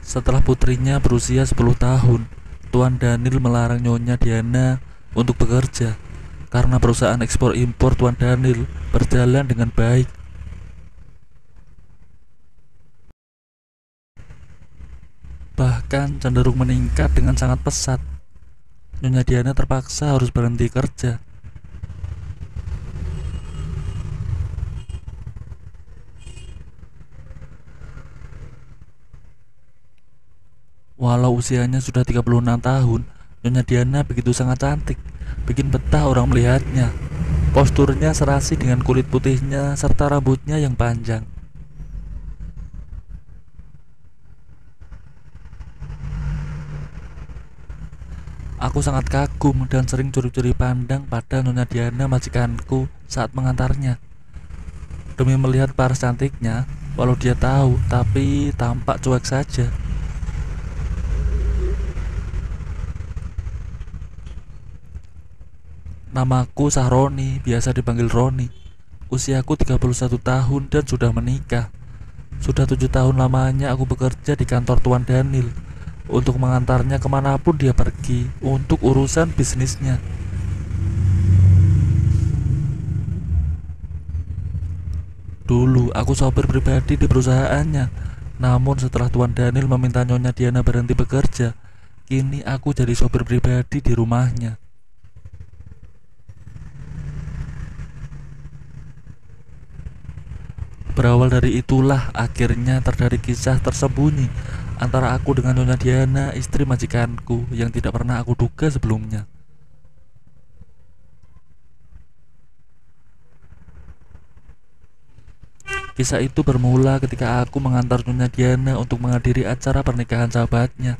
Setelah putrinya berusia 10 tahun, Tuan Daniel melarang Nyonya Diana untuk bekerja karena perusahaan ekspor impor Tuan Daniel berjalan dengan baik. Bahkan cenderung meningkat dengan sangat pesat. Nyonya Diana terpaksa harus berhenti kerja. Walau usianya sudah 36 tahun, Nyonya Diana begitu sangat cantik, bikin betah orang melihatnya. Posturnya serasi dengan kulit putihnya serta rambutnya yang panjang. Aku sangat kagum dan sering curi-curi pandang pada Nyonya Diana majikanku saat mengantarnya. Demi melihat paras cantiknya, walau dia tahu, tapi tampak cuek saja. Namaku Sahroni, biasa dipanggil Roni. Usiaku 31 tahun dan sudah menikah. Sudah 7 tahun lamanya aku bekerja di kantor Tuan Daniel untuk mengantarnya kemanapun dia pergi untuk urusan bisnisnya. Dulu aku sopir pribadi di perusahaannya. Namun setelah Tuan Daniel meminta Nyonya Diana berhenti bekerja, kini aku jadi sopir pribadi di rumahnya. Berawal dari itulah akhirnya terjadi kisah tersembunyi antara aku dengan Nyonya Diana, istri majikanku, yang tidak pernah aku duga sebelumnya. Kisah itu bermula ketika aku mengantar Nyonya Diana untuk menghadiri acara pernikahan sahabatnya.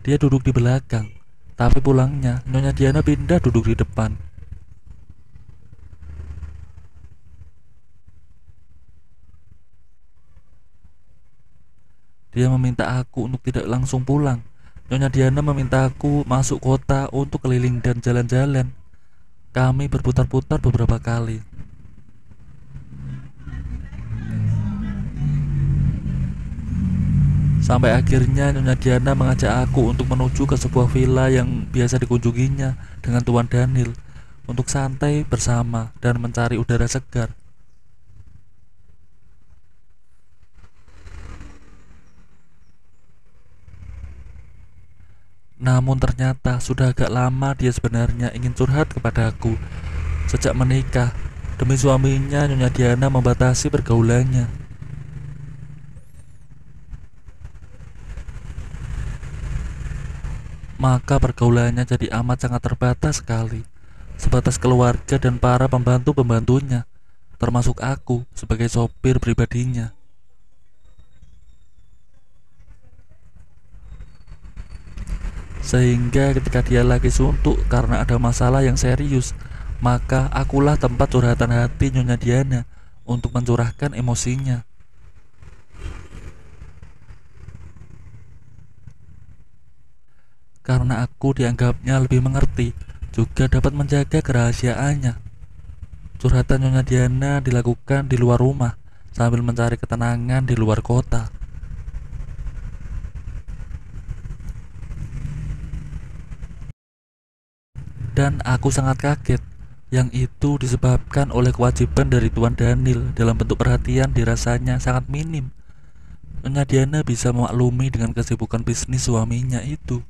Dia duduk di belakang, tapi pulangnya Nyonya Diana pindah duduk di depan. Dia meminta aku untuk tidak langsung pulang. Nyonya Diana meminta aku masuk kota untuk keliling dan jalan-jalan. Kami berputar-putar beberapa kali. Sampai akhirnya Nyonya Diana mengajak aku untuk menuju ke sebuah villa yang biasa dikunjunginya dengan Tuan Daniel untuk santai bersama dan mencari udara segar. Namun ternyata sudah agak lama dia sebenarnya ingin curhat kepada aku. Sejak menikah, demi suaminya Nyonya Diana membatasi pergaulannya. Maka pergaulannya jadi amat sangat terbatas sekali, sebatas keluarga dan para pembantu-pembantunya, termasuk aku sebagai sopir pribadinya. Sehingga ketika dia lagi suntuk karena ada masalah yang serius, maka akulah tempat curhatan hati Nyonya Diana untuk mencurahkan emosinya. Karena aku dianggapnya lebih mengerti, juga dapat menjaga kerahasiaannya. Curhatan Nyonya Diana dilakukan di luar rumah sambil mencari ketenangan di luar kota. Dan aku sangat kaget, yang itu disebabkan oleh kewajiban dari Tuan Daniel dalam bentuk perhatian dirasanya sangat minim. Nyonya Diana bisa memaklumi dengan kesibukan bisnis suaminya itu.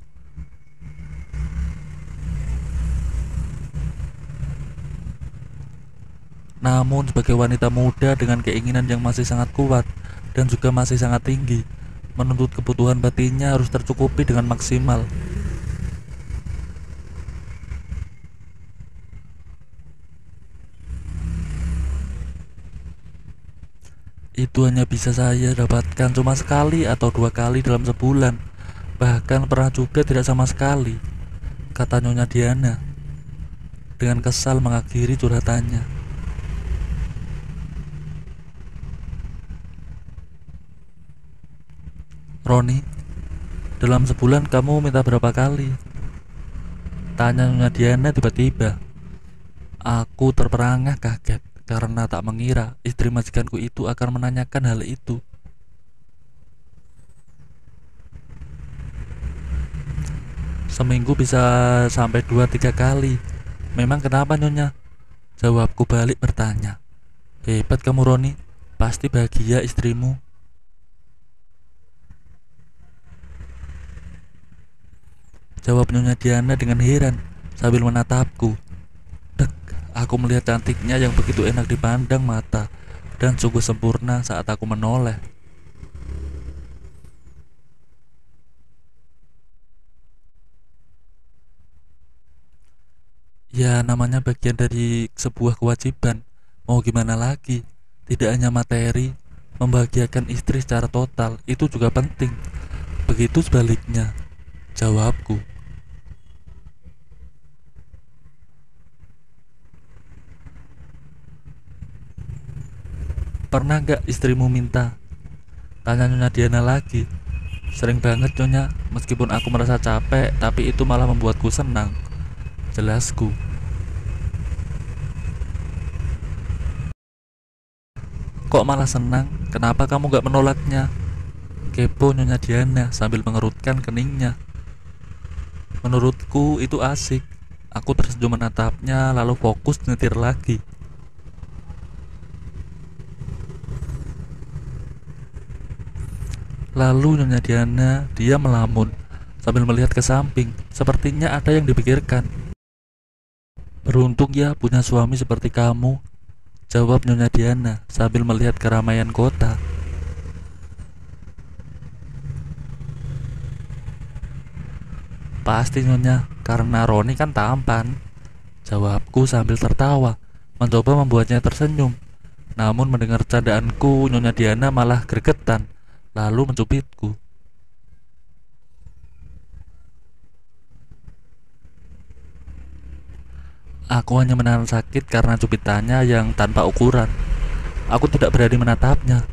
Namun sebagai wanita muda dengan keinginan yang masih sangat kuat dan juga masih sangat tinggi, menuntut kebutuhan batinnya harus tercukupi dengan maksimal. Itu hanya bisa saya dapatkan cuma sekali atau dua kali dalam sebulan. Bahkan pernah juga tidak sama sekali, kata Nyonya Diana dengan kesal mengakhiri curhatannya. Roni, dalam sebulan kamu minta berapa kali? Tanya Nyonya Diana tiba-tiba. Aku terperangah kaget karena tak mengira istri majikanku itu akan menanyakan hal itu. Seminggu bisa sampai 2-3 kali. Memang kenapa Nyonya? Jawabku balik bertanya. Hebat kamu Roni, pasti bahagia istrimu. Jawab Nyonya Diana dengan heran sambil menatapku. Dek, aku melihat cantiknya yang begitu enak dipandang mata dan sungguh sempurna saat aku menoleh. Ya namanya bagian dari sebuah kewajiban. Mau gimana lagi? Tidak hanya materi, membahagiakan istri secara total itu juga penting. Begitu sebaliknya, jawabku. Pernah gak istrimu minta? Tanya Nyonya Diana lagi. Sering banget Nyonya, meskipun aku merasa capek, tapi itu malah membuatku senang. Jelasku. Kok malah senang? Kenapa kamu gak menolaknya? Kepo Nyonya Diana sambil mengerutkan keningnya. Menurutku itu asik. Aku tersenyum menatapnya lalu fokus nyetir lagi. Lalu Nyonya Diana dia melamun sambil melihat ke samping. Sepertinya ada yang dipikirkan. Beruntung ya punya suami seperti kamu, jawab Nyonya Diana sambil melihat keramaian kota. Pasti Nyonya, karena Roni kan tampan, jawabku sambil tertawa, mencoba membuatnya tersenyum. Namun mendengar candaanku, Nyonya Diana malah gregetan, lalu mencubitku. Aku hanya menahan sakit karena cubitannya yang tanpa ukuran. Aku tidak berani menatapnya.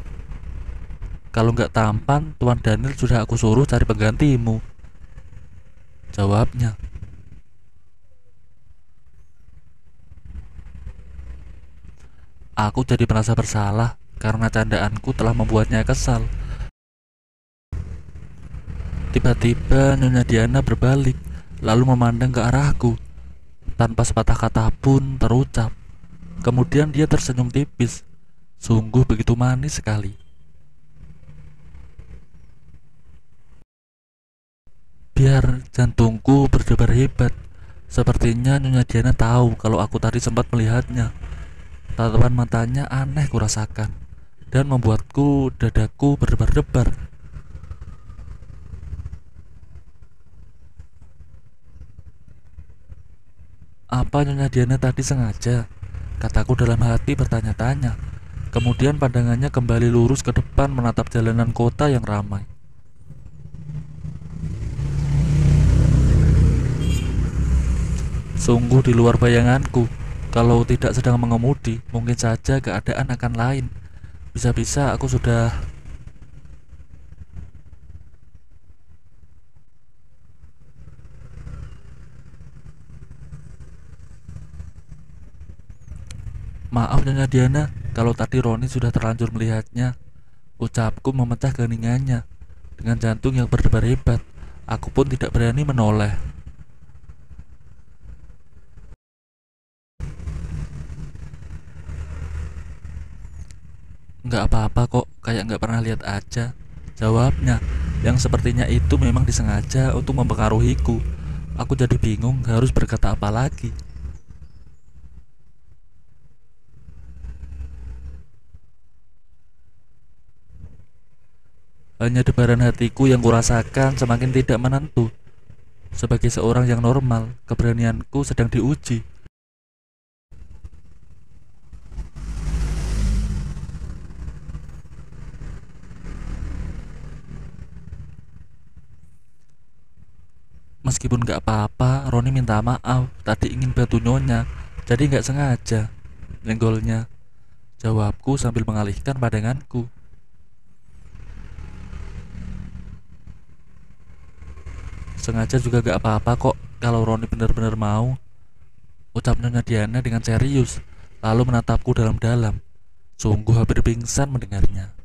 Kalau nggak tampan, Tuan Daniel sudah aku suruh cari penggantimu, jawabnya. Aku jadi merasa bersalah karena candaanku telah membuatnya kesal. Tiba-tiba Nyonya Diana berbalik, lalu memandang ke arahku. Tanpa sepatah kata pun terucap. Kemudian dia tersenyum tipis. Sungguh begitu manis sekali. Biar jantungku berdebar hebat. Sepertinya Nyonya Diana tahu kalau aku tadi sempat melihatnya. Tatapan matanya aneh kurasakan dan membuatku dadaku berdebar-debar. Apa Nyonya Diana tadi sengaja? Kataku dalam hati bertanya-tanya. Kemudian pandangannya kembali lurus ke depan menatap jalanan kota yang ramai. Sungguh di luar bayanganku. Kalau tidak sedang mengemudi, mungkin saja keadaan akan lain. Bisa-bisa aku sudah... Maaf Nyonya Diana, kalau tadi Roni sudah terlanjur melihatnya. Ucapku memecah keningannya. Dengan jantung yang berdebar hebat, aku pun tidak berani menoleh. Nggak apa-apa kok, kayak nggak pernah lihat aja, jawabnya. Yang sepertinya itu memang disengaja untuk mempengaruhiku. Aku jadi bingung harus berkata apa lagi. Hanya debaran hatiku yang kurasakan semakin tidak menentu. Sebagai seorang yang normal, keberanianku sedang diuji. Meskipun gak apa-apa, Roni minta maaf. Tadi ingin bantu Nyonya, jadi gak sengaja. Nenggolnya, jawabku sambil mengalihkan pandanganku. Sengaja juga gak apa-apa kok kalau Roni benar-benar mau, ucap Nyonya Diana dengan serius, lalu menatapku dalam-dalam. Sungguh hampir pingsan mendengarnya.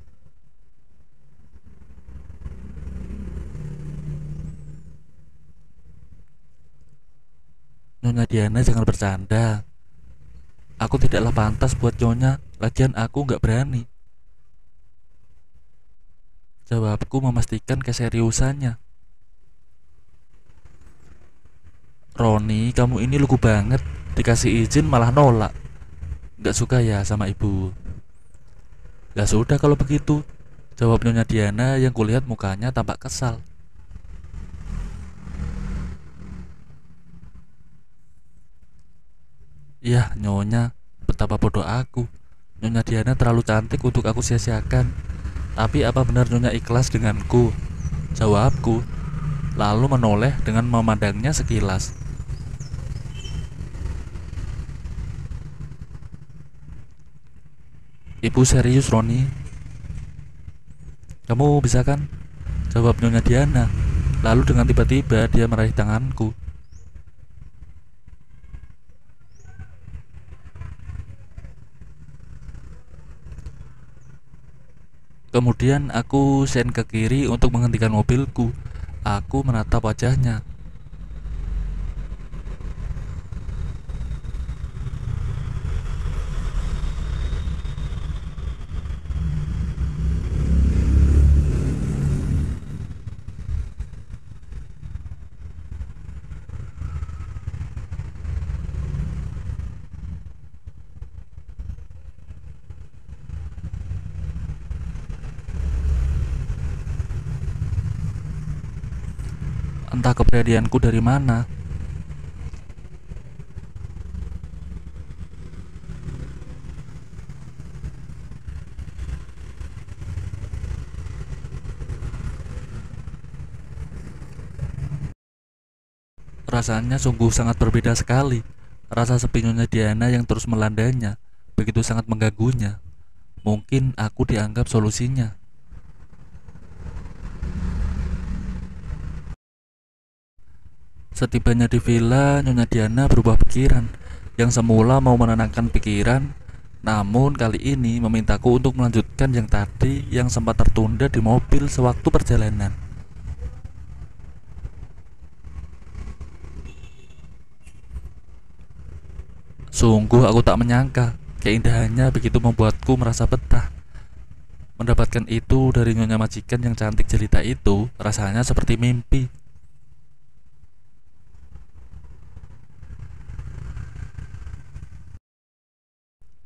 Nyonya Diana, jangan bercanda. Aku tidaklah pantas buat Nyonya. Lagian aku nggak berani. Jawabku memastikan keseriusannya. Roni, kamu ini lugu banget. Dikasih izin malah nolak. Nggak suka ya sama ibu? Ya sudah kalau begitu, jawab Nyonya Diana yang kulihat mukanya tampak kesal. Yah, Nyonya, betapa bodoh aku. Nyonya Diana terlalu cantik untuk aku sia-siakan. Tapi apa benar Nyonya ikhlas denganku? Jawabku, lalu menoleh dengan memandangnya sekilas. Ibu serius, Roni? Kamu bisa kan? Jawab Nyonya Diana. Lalu dengan tiba-tiba dia meraih tanganku. Kemudian aku sen ke kiri untuk menghentikan mobilku. Aku menatap wajahnya. Entah keberanianku dari mana. Rasanya sungguh sangat berbeda sekali. Rasa sepi Nyonya Diana yang terus melandanya begitu sangat mengganggunya. Mungkin aku dianggap solusinya. Setibanya di villa, Nyonya Diana berubah pikiran. Yang semula mau menenangkan pikiran, namun kali ini memintaku untuk melanjutkan yang tadi yang sempat tertunda di mobil sewaktu perjalanan. Sungguh aku tak menyangka keindahannya begitu membuatku merasa betah. Mendapatkan itu dari Nyonya majikan yang cantik jelita itu rasanya seperti mimpi.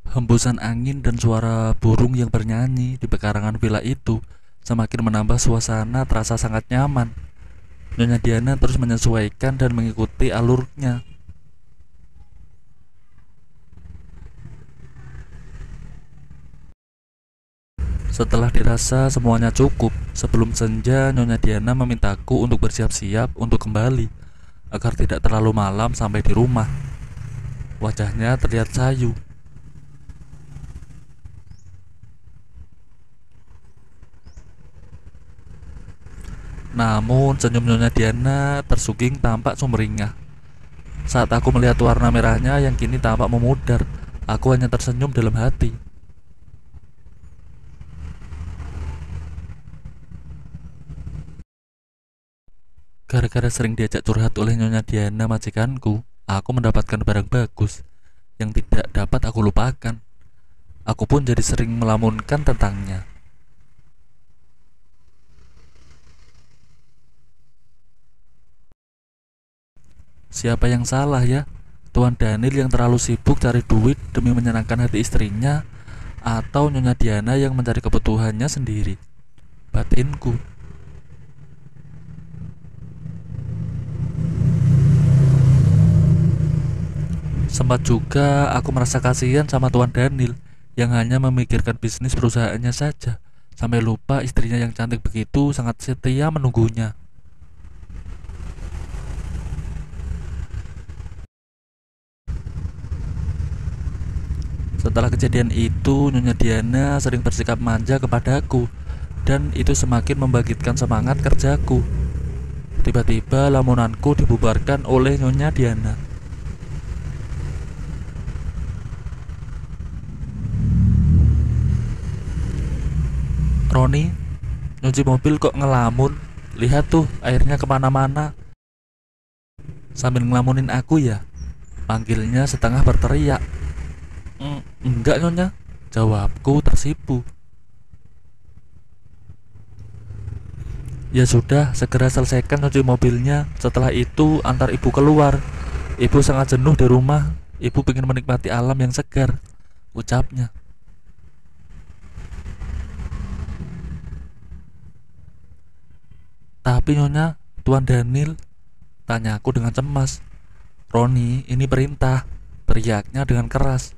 Hembusan angin dan suara burung yang bernyanyi di pekarangan villa itu semakin menambah suasana terasa sangat nyaman. Nyonya Diana terus menyesuaikan dan mengikuti alurnya. Setelah dirasa semuanya cukup, sebelum senja Nyonya Diana memintaku untuk bersiap-siap untuk kembali agar tidak terlalu malam sampai di rumah. Wajahnya terlihat sayu. Namun senyum Nyonya Diana tersuging tampak sumringah. Saat aku melihat warna merahnya yang kini tampak memudar, aku hanya tersenyum dalam hati. Gara-gara sering diajak curhat oleh Nyonya Diana majikanku, aku mendapatkan barang bagus yang tidak dapat aku lupakan. Aku pun jadi sering melamunkan tentangnya. Siapa yang salah ya? Tuan Daniel yang terlalu sibuk cari duit demi menyenangkan hati istrinya, atau Nyonya Diana yang mencari kebutuhannya sendiri? Batinku. Sempat juga aku merasa kasihan sama Tuan Daniel yang hanya memikirkan bisnis perusahaannya saja, sampai lupa istrinya yang cantik begitu sangat setia menunggunya. Setelah kejadian itu, Nyonya Diana sering bersikap manja kepadaku, dan itu semakin membangkitkan semangat kerjaku. Tiba-tiba lamunanku dibubarkan oleh Nyonya Diana. Roni, nyuci mobil kok ngelamun? Lihat tuh, airnya kemana-mana. Sambil ngelamunin aku ya? Panggilnya setengah berteriak. Enggak nyonya, jawabku tersipu. Ya sudah, segera selesaikan cuci mobilnya. Setelah itu antar ibu keluar. Ibu sangat jenuh di rumah. Ibu ingin menikmati alam yang segar, ucapnya. Tapi nyonya, Tuan Daniel, tanyaku dengan cemas. Roni, ini perintah, teriaknya dengan keras.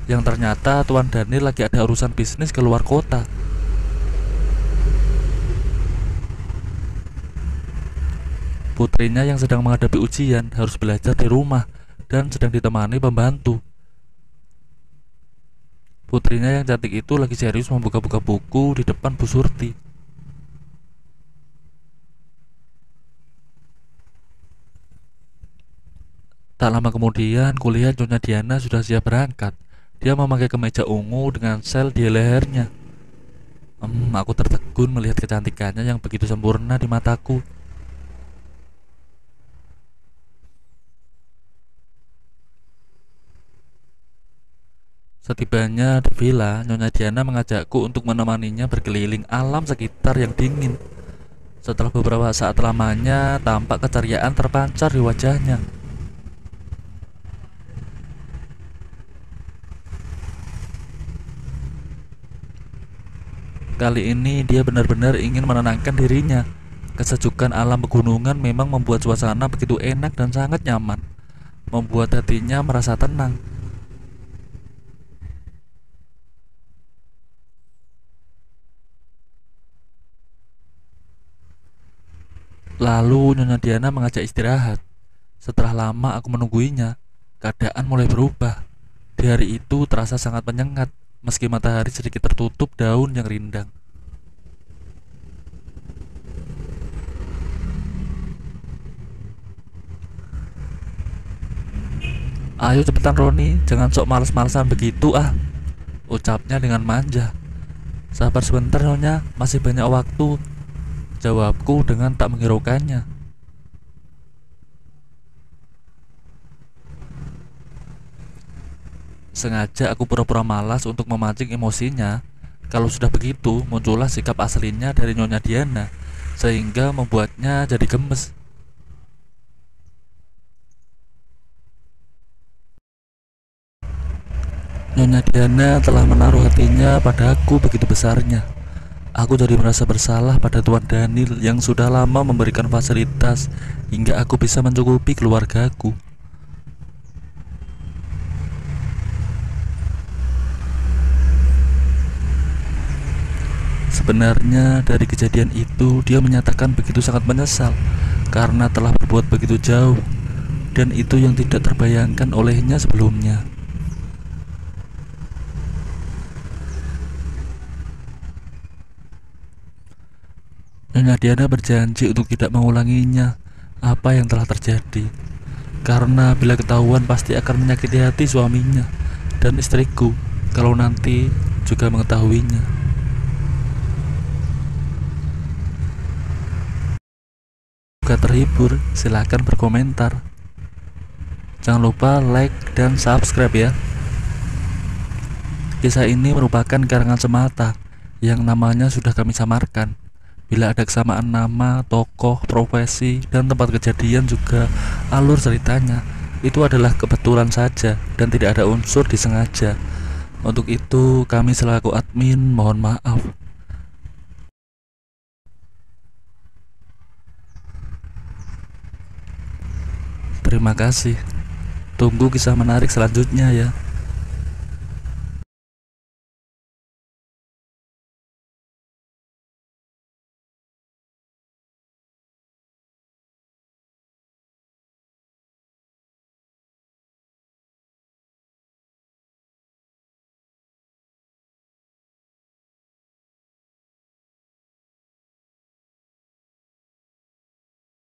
Yang ternyata Tuan Daniel lagi ada urusan bisnis keluar kota. Putrinya yang sedang menghadapi ujian harus belajar di rumah dan sedang ditemani pembantu. Putrinya yang cantik itu lagi serius membuka-buka buku di depan Bu Surti. Tak lama kemudian, kulihat Nyonya Diana sudah siap berangkat. Dia memakai kemeja ungu dengan sel di lehernya. Aku tertegun melihat kecantikannya yang begitu sempurna di mataku. Setibanya di villa, Nyonya Diana mengajakku untuk menemaninya berkeliling alam sekitar yang dingin. Setelah beberapa saat lamanya, tampak keceriaan terpancar di wajahnya. Kali ini dia benar-benar ingin menenangkan dirinya. Kesejukan alam pegunungan memang membuat suasana begitu enak dan sangat nyaman, membuat hatinya merasa tenang. Lalu Nyonya Diana mengajak istirahat. Setelah lama aku menungguinya, keadaan mulai berubah. Di hari itu terasa sangat menyengat, meski matahari sedikit tertutup daun yang rindang. Ayo cepetan Roni, jangan sok males-malesan begitu ah, ucapnya dengan manja. Sabar sebentar Nyonya, masih banyak waktu, jawabku dengan tak menghiraukannya. Sengaja aku pura-pura malas untuk memancing emosinya. Kalau sudah begitu, muncullah sikap aslinya dari Nyonya Diana, sehingga membuatnya jadi gemes. Nyonya Diana telah menaruh hatinya padaku begitu besarnya. Aku jadi merasa bersalah pada Tuan Daniel yang sudah lama memberikan fasilitas hingga aku bisa mencukupi keluargaku. Sebenarnya dari kejadian itu dia menyatakan begitu sangat menyesal karena telah berbuat begitu jauh, dan itu yang tidak terbayangkan olehnya sebelumnya. Nyonya Diana berjanji untuk tidak mengulanginya apa yang telah terjadi, karena bila ketahuan pasti akan menyakiti hati suaminya dan istriku kalau nanti juga mengetahuinya. Jika terhibur, silahkan berkomentar. Jangan lupa like dan subscribe ya. Kisah ini merupakan karangan semata yang namanya sudah kami samarkan. Bila ada kesamaan nama, tokoh, profesi, dan tempat kejadian juga alur ceritanya, itu adalah kebetulan saja dan tidak ada unsur disengaja. Untuk itu kami selaku admin mohon maaf. Terima kasih. Tunggu kisah menarik selanjutnya ya.